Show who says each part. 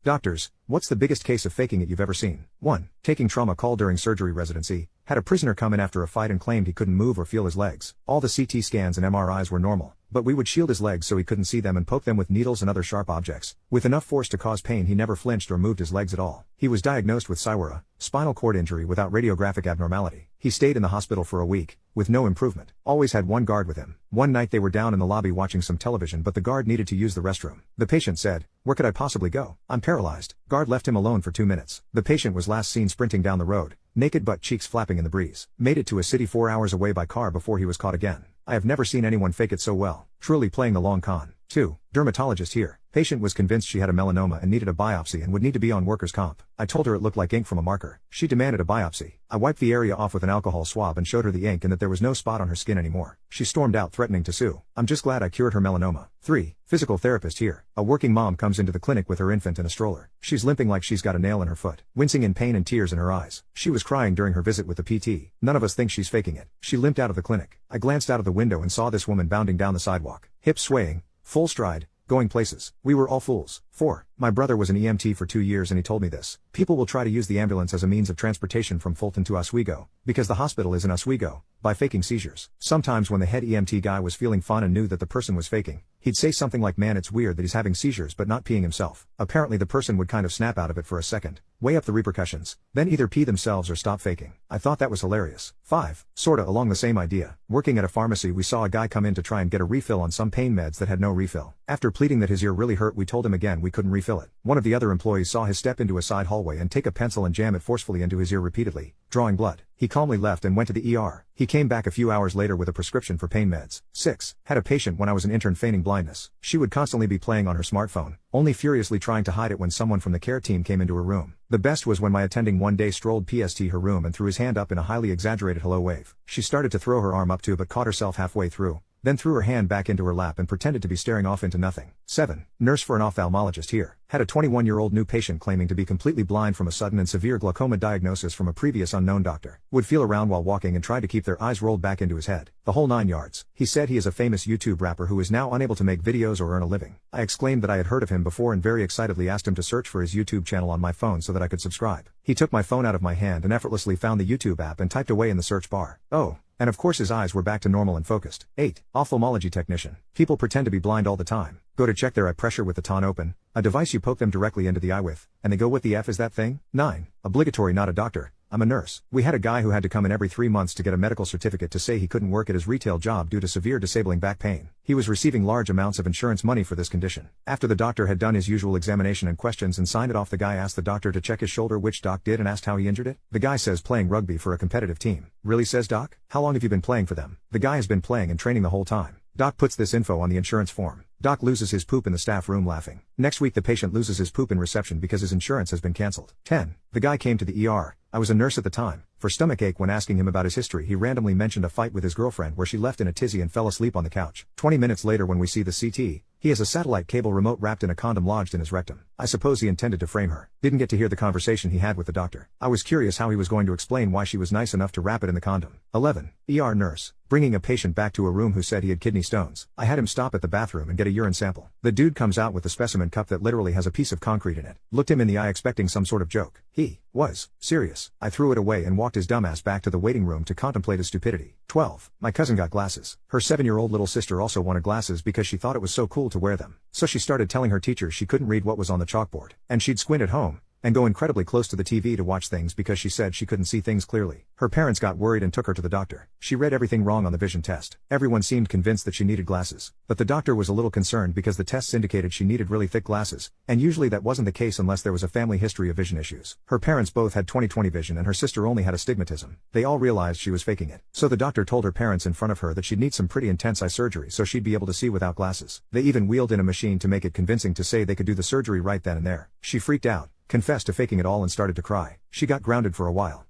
Speaker 1: Doctors, what's the biggest case of faking it you've ever seen? 1. Taking trauma call during surgery residency. Had a prisoner come in after a fight and claimed he couldn't move or feel his legs. All the CT scans and MRIs were normal, but we would shield his legs so he couldn't see them and poke them with needles and other sharp objects. With enough force to cause pain, he never flinched or moved his legs at all. He was diagnosed with SIWRA, spinal cord injury without radiographic abnormality. He stayed in the hospital for a week, with no improvement. Always had one guard with him. One night they were down in the lobby watching some television, but the guard needed to use the restroom. The patient said, "Where could I possibly go? I'm paralyzed." Guard left him alone for 2 minutes. The patient was last seen sprinting down the road, naked butt cheeks flapping in the breeze. Made it to a city 4 hours away by car before he was caught again. I have never seen anyone fake it so well. Truly playing the long con. 2. Dermatologist here. Patient was convinced she had a melanoma and needed a biopsy and would need to be on workers' comp. I told her it looked like ink from a marker. She demanded a biopsy. I wiped the area off with an alcohol swab and showed her the ink and that there was no spot on her skin anymore. She stormed out threatening to sue. I'm just glad I cured her melanoma. 3. Physical therapist here. A working mom comes into the clinic with her infant in a stroller. She's limping like she's got a nail in her foot, wincing in pain and tears in her eyes. She was crying during her visit with the PT. None of us think she's faking it. She limped out of the clinic. I glanced out of the window and saw this woman bounding down the sidewalk, hips swaying, full stride, going places. We were all fools. 4. My brother was an EMT for 2 years and he told me this. People will try to use the ambulance as a means of transportation from Fulton to Oswego, because the hospital is in Oswego, by faking seizures. Sometimes when the head EMT guy was feeling fun and knew that the person was faking, he'd say something like, "Man, it's weird that he's having seizures but not peeing himself." Apparently the person would kind of snap out of it for a second, weigh up the repercussions, then either pee themselves or stop faking. I thought that was hilarious. 5. Sorta along the same idea. Working at a pharmacy, we saw a guy come in to try and get a refill on some pain meds that had no refill. After pleading that his ear really hurt, we told him again we couldn't refill it. One of the other employees saw his step into a side hallway and take a pencil and jam it forcefully into his ear repeatedly, drawing blood. He calmly left and went to the ER. He came back a few hours later with a prescription for pain meds. 6. Had a patient when I was an intern feigning blindness. She would constantly be playing on her smartphone, only furiously trying to hide it when someone from the care team came into her room. The best was when my attending one day strolled past her room and threw his hand up in a highly exaggerated hello wave. She started to throw her arm up too but caught herself halfway through, then threw her hand back into her lap and pretended to be staring off into nothing. 7. Nurse for an ophthalmologist here. Had a 21-year-old new patient claiming to be completely blind from a sudden and severe glaucoma diagnosis from a previous unknown doctor. Would feel around while walking and try to keep their eyes rolled back into his head. The whole 9 yards. He said he is a famous YouTube rapper who is now unable to make videos or earn a living. I exclaimed that I had heard of him before and very excitedly asked him to search for his YouTube channel on my phone so that I could subscribe. He took my phone out of my hand and effortlessly found the YouTube app and typed away in the search bar. Oh. And of course his eyes were back to normal and focused. 8. Ophthalmology technician. People pretend to be blind all the time. Go to check their eye pressure with the ton open, a device you poke them directly into the eye with, and they go, "What the F is that thing?" 9. Obligatory, not a doctor. I'm a nurse. We had a guy who had to come in every 3 months to get a medical certificate to say he couldn't work at his retail job due to severe disabling back pain. He was receiving large amounts of insurance money for this condition. After the doctor had done his usual examination and questions and signed it off, the guy asked the doctor to check his shoulder, which doc did, and asked how he injured it. The guy says playing rugby for a competitive team. Really, says doc? How long have you been playing for them? The guy has been playing and training the whole time. Doc puts this info on the insurance form. Doc loses his poop in the staff room laughing. Next week the patient loses his poop in reception because his insurance has been cancelled. 10. The guy came to the ER. I was a nurse at the time. For stomachache, when asking him about his history, he randomly mentioned a fight with his girlfriend where she left in a tizzy and fell asleep on the couch. 20 minutes later when we see the CT, he has a satellite cable remote wrapped in a condom lodged in his rectum. I suppose he intended to frame her. Didn't get to hear the conversation he had with the doctor. I was curious how he was going to explain why she was nice enough to wrap it in the condom. 11. ER nurse. Bringing a patient back to a room who said he had kidney stones. I had him stop at the bathroom and get a urine sample. The dude comes out with a specimen cup that literally has a piece of concrete in it. Looked him in the eye expecting some sort of joke. He was serious. I threw it away and walked his dumbass back to the waiting room to contemplate his stupidity. 12. My cousin got glasses. Her 7-year-old little sister also wanted glasses because she thought it was so cool to wear them. So she started telling her teacher she couldn't read what was on the chalkboard, and she'd squint at home and go incredibly close to the TV to watch things because she said she couldn't see things clearly. Her parents got worried and took her to the doctor. She read everything wrong on the vision test. Everyone seemed convinced that she needed glasses, but the doctor was a little concerned because the tests indicated she needed really thick glasses, and usually that wasn't the case unless there was a family history of vision issues. Her parents both had 20/20 vision and her sister only had astigmatism. They all realized she was faking it. So the doctor told her parents in front of her that she'd need some pretty intense eye surgery so she'd be able to see without glasses. They even wheeled in a machine to make it convincing to say they could do the surgery right then and there. She freaked out, confessed to faking it all, and started to cry. She got grounded for a while.